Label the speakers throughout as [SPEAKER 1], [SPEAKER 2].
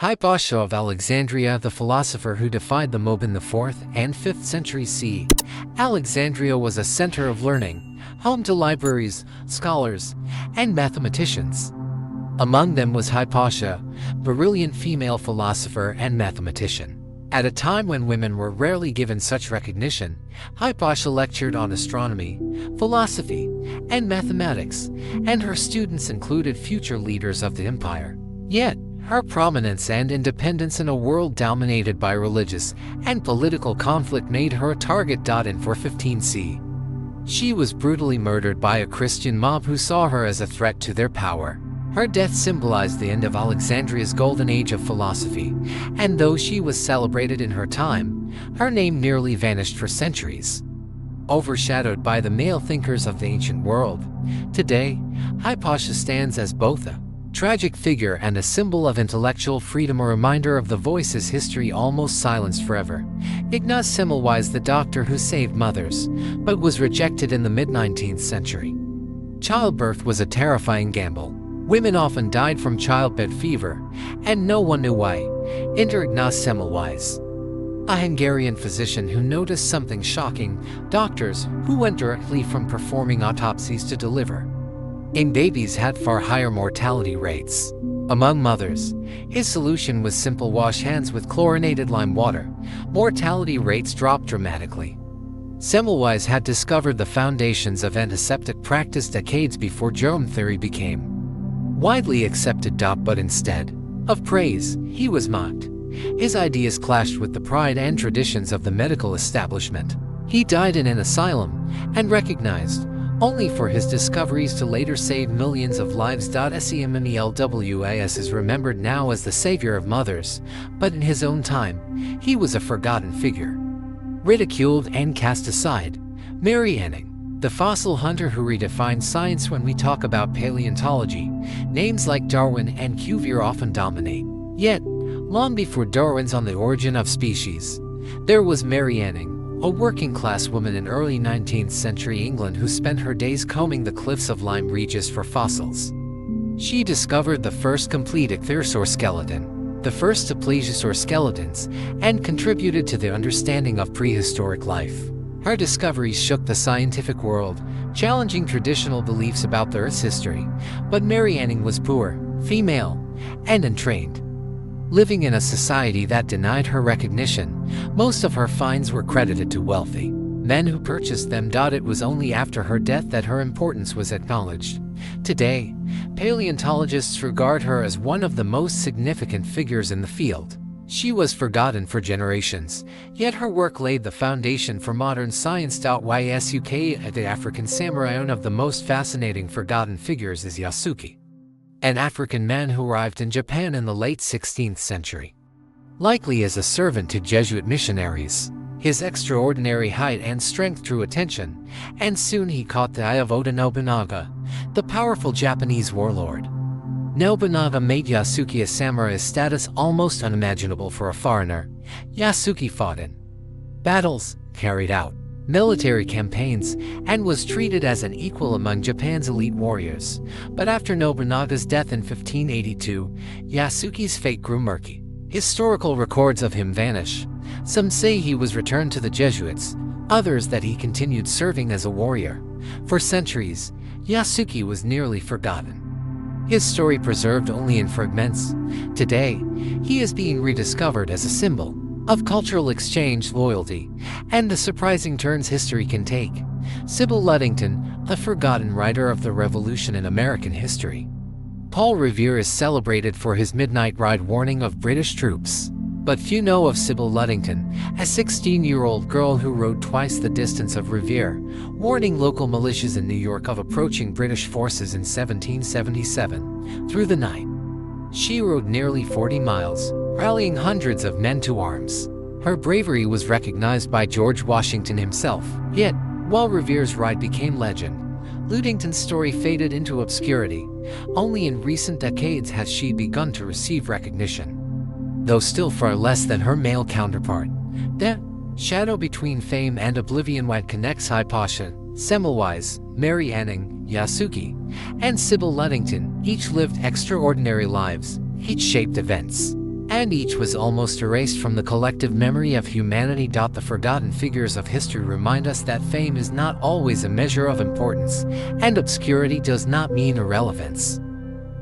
[SPEAKER 1] Hypatia of Alexandria, the philosopher who defied the mob in the 4th and 5th century CE. Alexandria was a center of learning, home to libraries, scholars, and mathematicians. Among them was Hypatia, brilliant female philosopher and mathematician. At a time when women were rarely given such recognition, Hypatia lectured on astronomy, philosophy, and mathematics, and her students included future leaders of the empire. Yet, her prominence and independence in a world dominated by religious and political conflict made her a target. In 415 CE, she was brutally murdered by a Christian mob who saw her as a threat to their power. Her death symbolized the end of Alexandria's golden age of philosophy, and though she was celebrated in her time, her name nearly vanished for centuries. Overshadowed by the male thinkers of the ancient world, today, Hypatia stands as both a tragic figure and a symbol of intellectual freedom, a reminder of the voices history almost silenced forever. Ignaz Semmelweis, the doctor who saved mothers, but was rejected in the mid-19th century. Childbirth was a terrifying gamble. Women often died from childbed fever, and no one knew why. Enter Ignaz Semmelweis, a Hungarian physician who noticed something shocking: doctors who went directly from performing autopsies to deliver in babies had far higher mortality rates. Among mothers, his solution was simple: wash hands with chlorinated lime water. Mortality rates dropped dramatically. Semmelweis had discovered the foundations of antiseptic practice decades before germ theory became widely accepted. But instead of praise, he was mocked. His ideas clashed with the pride and traditions of the medical establishment. He died in an asylum, and recognized only for his discoveries to later save millions of lives. Semmelweis is remembered now as the savior of mothers, but in his own time, he was a forgotten figure, ridiculed and cast aside. Mary Anning, the fossil hunter who redefined science. When we talk about paleontology, names like Darwin and Cuvier often dominate. Yet, long before Darwin's On the Origin of Species, there was Mary Anning, a working-class woman in early 19th century England who spent her days combing the cliffs of Lyme Regis for fossils. She discovered the first complete ichthyosaur skeleton, the first to plesiosaur skeletons, and contributed to the understanding of prehistoric life. Her discoveries shook the scientific world, challenging traditional beliefs about the Earth's history. But Mary Anning was poor, female, and untrained. Living in a society that denied her recognition, most of her finds were credited to wealthy men who purchased them. It was only after her death that her importance was acknowledged. Today, paleontologists regard her as one of the most significant figures in the field. She was forgotten for generations, yet her work laid the foundation for modern science. Yasuke, the African samurai. One of the most fascinating forgotten figures is Yasuke, an African man who arrived in Japan in the late 16th century, likely as a servant to Jesuit missionaries. His extraordinary height and strength drew attention, and soon he caught the eye of Oda Nobunaga, the powerful Japanese warlord. Nobunaga made Yasuke a samurai, a status almost unimaginable for a foreigner. Yasuke fought in battles, carried out military campaigns, and was treated as an equal among Japan's elite warriors. But after Nobunaga's death in 1582, Yasuke's fate grew murky. Historical records of him vanish. Some say he was returned to the Jesuits, others that he continued serving as a warrior. For centuries, Yasuke was nearly forgotten, his story preserved only in fragments. Today, he is being rediscovered as a symbol of cultural exchange, loyalty, and the surprising turns history can take. Sybil Ludington, the forgotten writer of the Revolution in American history. Paul Revere is celebrated for his midnight ride warning of British troops. But few know of Sybil Ludington, a 16-year-old girl who rode twice the distance of Revere, warning local militias in New York of approaching British forces in 1777. Through the night, she rode nearly 40 miles, rallying hundreds of men to arms. Her bravery was recognized by George Washington himself. Yet, while Revere's ride became legend, Ludington's story faded into obscurity. Only in recent decades has she begun to receive recognition, though still far less than her male counterpart. The shadow between fame and oblivion. What connects Hypatia, Semmelweis, Mary Anning, Yasuke, and Sybil Ludington each lived extraordinary lives, each shaped events and each was almost erased from the collective memory of humanity. The forgotten figures of history remind us that fame is not always a measure of importance, and obscurity does not mean irrelevance.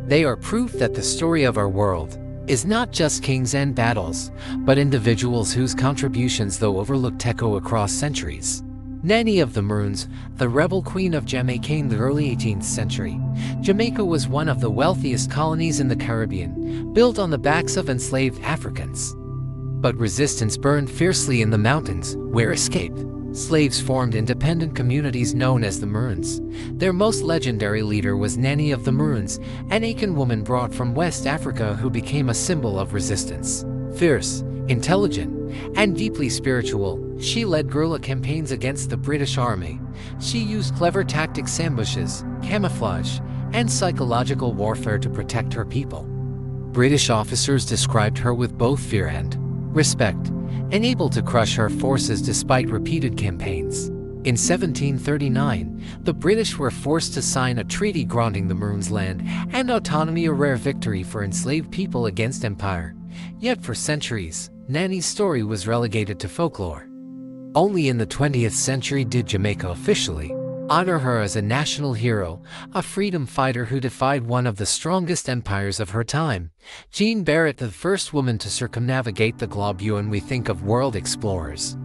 [SPEAKER 1] They are proof that the story of our world is not just kings and battles, but individuals whose contributions, though overlooked, echo across centuries. Nanny of the Maroons, the rebel queen of Jamaica in the early 18th century. Jamaica was one of the wealthiest colonies in the Caribbean, built on the backs of enslaved Africans. But resistance burned fiercely in the mountains, where escaped slaves formed independent communities known as the Maroons. Their most legendary leader was Nanny of the Maroons, an Akan woman brought from West Africa who became a symbol of resistance. Fierce, intelligent, and deeply spiritual, she led guerrilla campaigns against the British Army. She used clever tactics, ambushes, camouflage, and psychological warfare to protect her people. British officers described her with both fear and respect, and able to crush her forces despite repeated campaigns. In 1739, the British were forced to sign a treaty granting the Maroons land and autonomy, a rare victory for enslaved people against empire. Yet for centuries, Nanny's story was relegated to folklore. Only in the 20th century did Jamaica officially honor her as a national hero, a freedom fighter who defied one of the strongest empires of her time. Jean Barrett, the first woman to circumnavigate the globe. When we think of world explorers,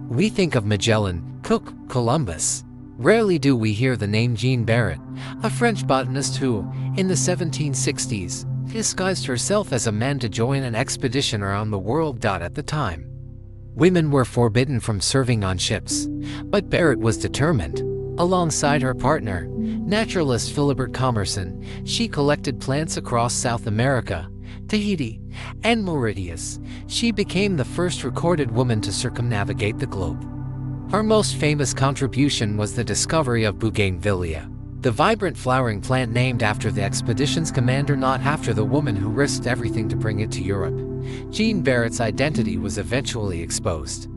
[SPEAKER 1] we think of Magellan, Cook, Columbus. Rarely do we hear the name Jean Barrett, a French botanist who, in the 1760s, disguised herself as a man to join an expedition around the world. At the time, women were forbidden from serving on ships, but Barrett was determined. Alongside her partner, naturalist Philibert Commerson, she collected plants across South America, Tahiti, and Mauritius. She became the first recorded woman to circumnavigate the globe. Her most famous contribution was the discovery of bougainvillea, the vibrant flowering plant named after the expedition's commander, not after the woman who risked everything to bring it to Europe. Jean Barrett's identity was eventually exposed.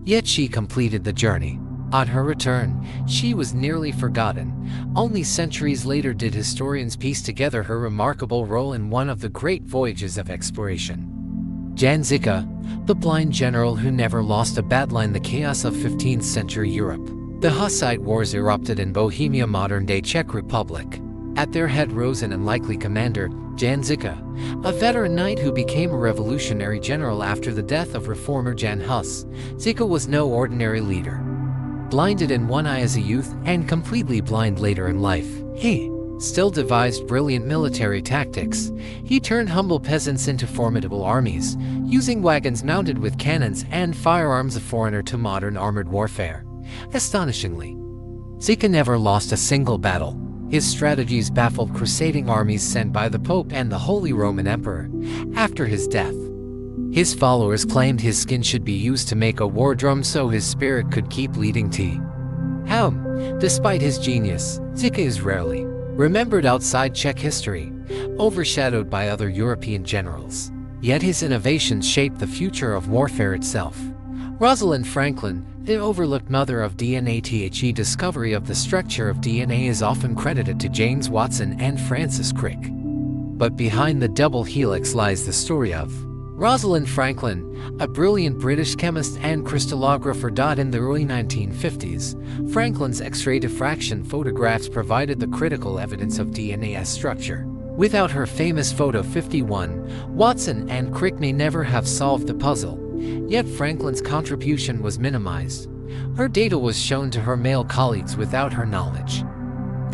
[SPEAKER 1] Yet she completed the journey. On her return, she was nearly forgotten. Only centuries later did historians piece together her remarkable role in one of the great voyages of exploration. Jan Žižka, the blind general who never lost a battle in the chaos of 15th century Europe. The Hussite Wars erupted in Bohemia, modern-day Czech Republic. At their head rose an unlikely commander, Jan Žižka, a veteran knight who became a revolutionary general after the death of reformer Jan Hus. Žižka was no ordinary leader. Blinded in one eye as a youth and completely blind later in life, he still devised brilliant military tactics. He turned humble peasants into formidable armies, using wagons mounted with cannons and firearms, a foreigner to modern armored warfare. Astonishingly, Žižka never lost a single battle. His strategies baffled crusading armies sent by the Pope and the Holy Roman Emperor. After his death, his followers claimed his skin should be used to make a war drum so his spirit could keep leading tea. Despite his genius, Žižka is rarely remembered outside Czech history, overshadowed by other European generals. Yet his innovations shaped the future of warfare itself. Rosalind Franklin, the overlooked mother of DNA. The discovery of the structure of DNA is often credited to James Watson and Francis Crick. But behind the double helix lies the story of Rosalind Franklin, a brilliant British chemist and crystallographer. In the early 1950s, Franklin's X-ray diffraction photographs provided the critical evidence of DNA's structure. Without her famous photo 51, Watson and Crick may never have solved the puzzle. Yet Franklin's contribution was minimized. Her data was shown to her male colleagues without her knowledge,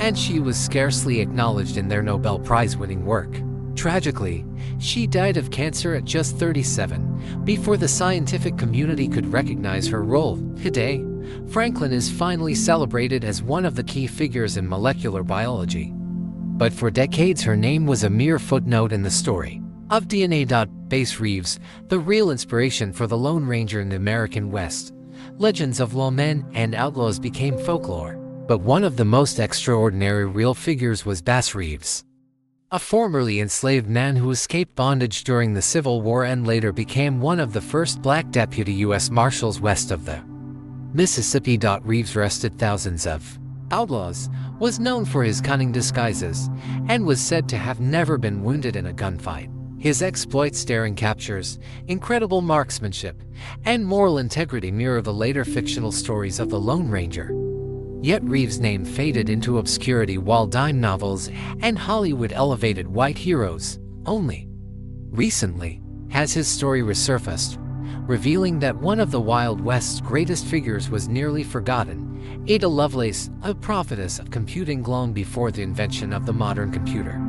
[SPEAKER 1] and she was scarcely acknowledged in their Nobel Prize-winning work. Tragically, she died of cancer at just 37, before the scientific community could recognize her role. Today, Franklin is finally celebrated as one of the key figures in molecular biology. But for decades her name was a mere footnote in the story of DNA. Bass Reeves, the real inspiration for the Lone Ranger in the American West. Legends of lawmen and outlaws became folklore, but one of the most extraordinary real figures was Bass Reeves, a formerly enslaved man who escaped bondage during the Civil War and later became one of the first black deputy U.S. Marshals west of the Mississippi. Reeves arrested thousands of outlaws, was known for his cunning disguises, and was said to have never been wounded in a gunfight. His exploits, daring captures, incredible marksmanship, and moral integrity mirror the later fictional stories of the Lone Ranger. Yet Reeves' name faded into obscurity while dime novels and Hollywood elevated white heroes. Only recently has his story resurfaced, revealing that one of the Wild West's greatest figures was nearly forgotten: Ada Lovelace, a prophetess of computing long before the invention of the modern computer.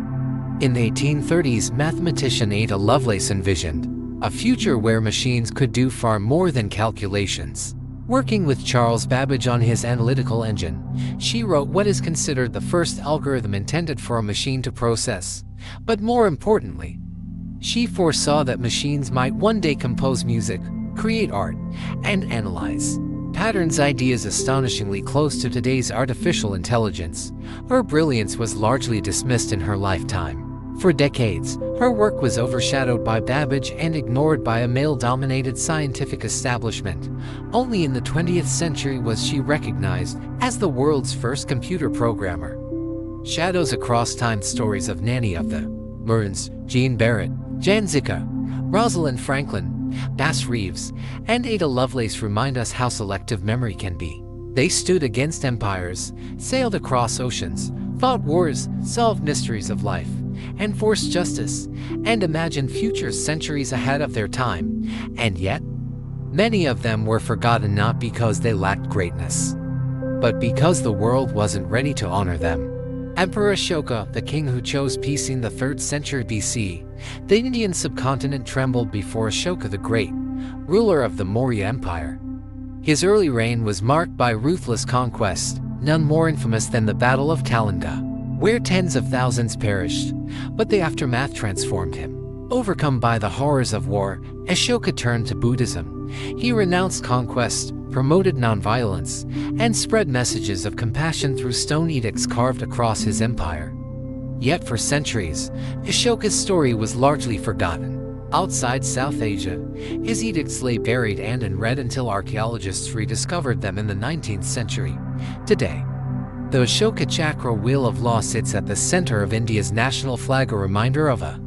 [SPEAKER 1] In the 1830s, mathematician Ada Lovelace envisioned a future where machines could do far more than calculations. Working with Charles Babbage on his analytical engine, she wrote what is considered the first algorithm intended for a machine to process. But more importantly, she foresaw that machines might one day compose music, create art, and analyze patterns, ideas astonishingly close to today's artificial intelligence. Her brilliance was largely dismissed in her lifetime. For decades, her work was overshadowed by Babbage and ignored by a male-dominated scientific establishment. Only in the 20th century was she recognized as the world's first computer programmer. Shadows across time: stories of Nanny of the Moons, Jean Barrett, Jan Zika, Rosalind Franklin, Bass Reeves, and Ada Lovelace remind us how selective memory can be. They stood against empires, sailed across oceans, fought wars, solved mysteries of life, enforced justice, and imagined futures centuries ahead of their time. And yet, many of them were forgotten not because they lacked greatness, but because the world wasn't ready to honor them. Emperor Ashoka, the king who chose peace in the 3rd century BC, the Indian subcontinent trembled before Ashoka the Great, ruler of the Maurya Empire. His early reign was marked by ruthless conquest, none more infamous than the Battle of Kalinga, where tens of thousands perished, but the aftermath transformed him. Overcome by the horrors of war, Ashoka turned to Buddhism. He renounced conquest, promoted nonviolence, and spread messages of compassion through stone edicts carved across his empire. Yet for centuries, Ashoka's story was largely forgotten. Outside South Asia, his edicts lay buried and unread until archaeologists rediscovered them in the 19th century. Today, the Ashoka Chakra wheel of law sits at the center of India's national flag, a reminder of a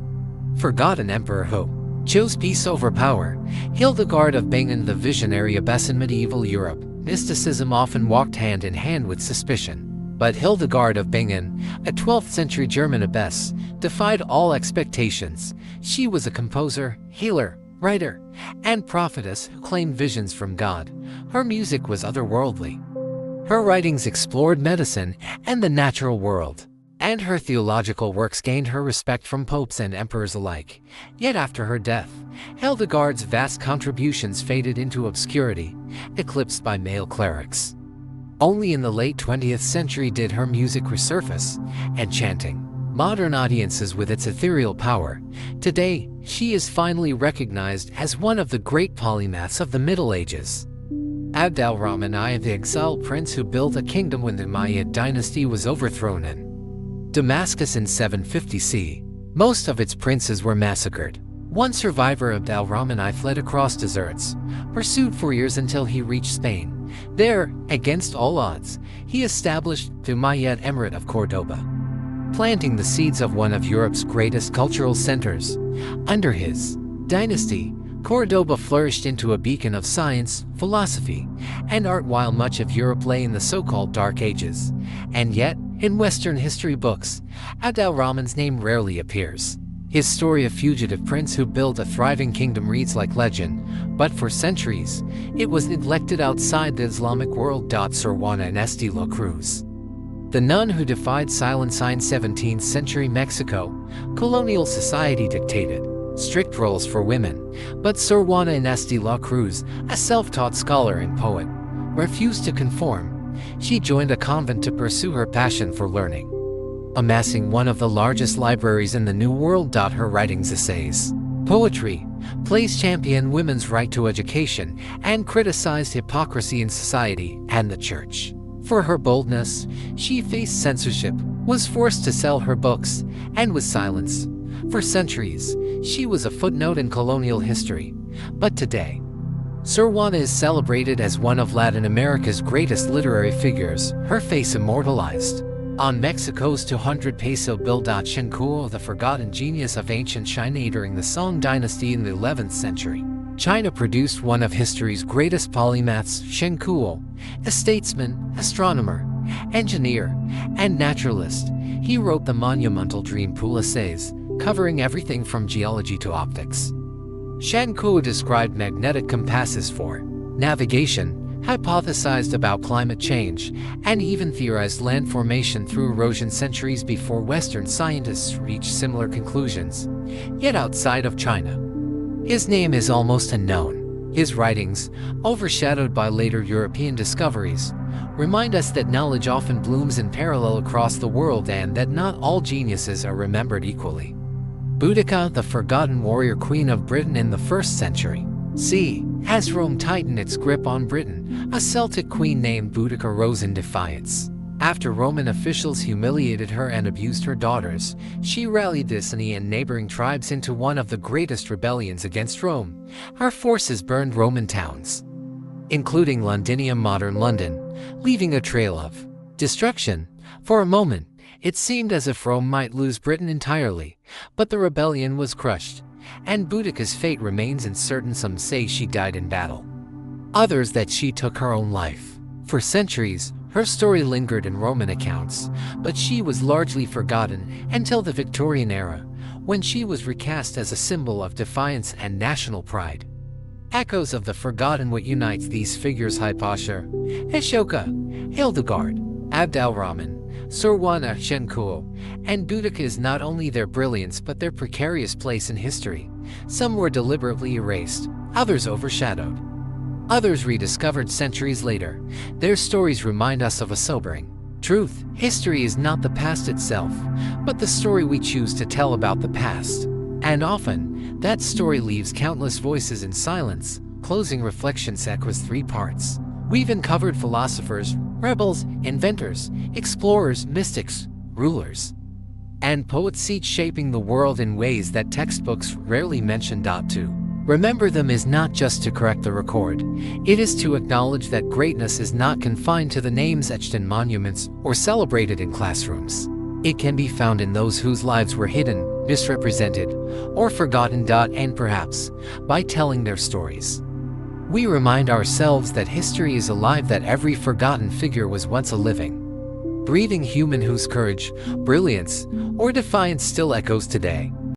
[SPEAKER 1] forgotten emperor who chose peace over power. Hildegard of Bingen, the visionary abbess in medieval Europe. Mysticism often walked hand in hand with suspicion. But Hildegard of Bingen, a 12th century German abbess, defied all expectations. She was a composer, healer, writer, and prophetess who claimed visions from God. Her music was otherworldly. Her writings explored medicine and the natural world, and her theological works gained her respect from popes and emperors alike. Yet after her death, Hildegard's vast contributions faded into obscurity, eclipsed by male clerics. Only in the late 20th century did her music resurface, enchanting modern audiences with its ethereal power. Today, she is finally recognized as one of the great polymaths of the Middle Ages. Abd al-Rahman I, the exiled prince who built a kingdom when the Umayyad dynasty was overthrown in Damascus in 750 CE. Most of its princes were massacred. One survivor, Abd al-Rahman I, fled across deserts, pursued for years until he reached Spain. There, against all odds, he established the Umayyad Emirate of Cordoba, planting the seeds of one of Europe's greatest cultural centers. Under his dynasty, Cordoba flourished into a beacon of science, philosophy, and art while much of Europe lay in the so-called Dark Ages. And yet, in Western history books, Abd al-Rahman's name rarely appears. His story, a fugitive prince who built a thriving kingdom, reads like legend, but for centuries, it was neglected outside the Islamic world. Sor Juana Inés de la Cruz, the nun who defied silence in 17th century Mexico, colonial society dictated strict roles for women, but Sor Juana Inés de la Cruz, a self-taught scholar and poet, refused to conform. She joined a convent to pursue her passion for learning, amassing one of the largest libraries in the New World. Her writings, essays, poetry, plays championed women's right to education and criticized hypocrisy in society and the church. For her boldness, she faced censorship, was forced to sell her books, and was silenced. For centuries, she was a footnote in colonial history. But today, Sor Juana is celebrated as one of Latin America's greatest literary figures, her face immortalized On Mexico's 200 peso bill. Shenkuo, the forgotten genius of ancient China during the Song dynasty in the 11th century. China produced one of history's greatest polymaths, Shenkuo, a statesman, astronomer, engineer, and naturalist. He wrote the monumental Dream Pool essays, covering everything from geology to optics. Shenkuo described magnetic compasses for navigation, hypothesized about climate change, and even theorized land formation through erosion centuries before Western scientists reached similar conclusions, yet outside of China. His name is almost unknown. His writings, overshadowed by later European discoveries, remind us that knowledge often blooms in parallel across the world and that not all geniuses are remembered equally. Boudica, the forgotten warrior queen of Britain in the 1st century c. As Rome tightened its grip on Britain, a Celtic queen named Boudica rose in defiance. After Roman officials humiliated her and abused her daughters, she rallied the Iceni and neighboring tribes into one of the greatest rebellions against Rome. Her forces burned Roman towns, including Londinium, modern London, leaving a trail of destruction. For a moment, it seemed as if Rome might lose Britain entirely, but the rebellion was crushed, and Boudica's fate remains uncertain. Some say she died in battle, others that she took her own life. For centuries, her story lingered in Roman accounts, but she was largely forgotten until the Victorian era, when she was recast as a symbol of defiance and national pride. Echoes of the forgotten. What unites these figures? Hypatia, Ashoka, Hildegard, Abd al-Rahman, Surwana, Shenkuo, and Boudica is not only their brilliance but their precarious place in history. Some were deliberately erased, others overshadowed, others rediscovered centuries later. Their stories remind us of a sobering truth. History is not the past itself, but the story we choose to tell about the past. And often, that story leaves countless voices in silence. Closing reflections echoes 3 parts. We've uncovered philosophers, rebels, inventors, explorers, mystics, rulers, and poets, each shaping the world in ways that textbooks rarely mention. To remember them is not just to correct the record, it is to acknowledge that greatness is not confined to the names etched in monuments or celebrated in classrooms. It can be found in those whose lives were hidden, misrepresented, or forgotten. And perhaps, by telling their stories, we remind ourselves that history is alive, that every forgotten figure was once a living, breathing human whose courage, brilliance, or defiance still echoes today.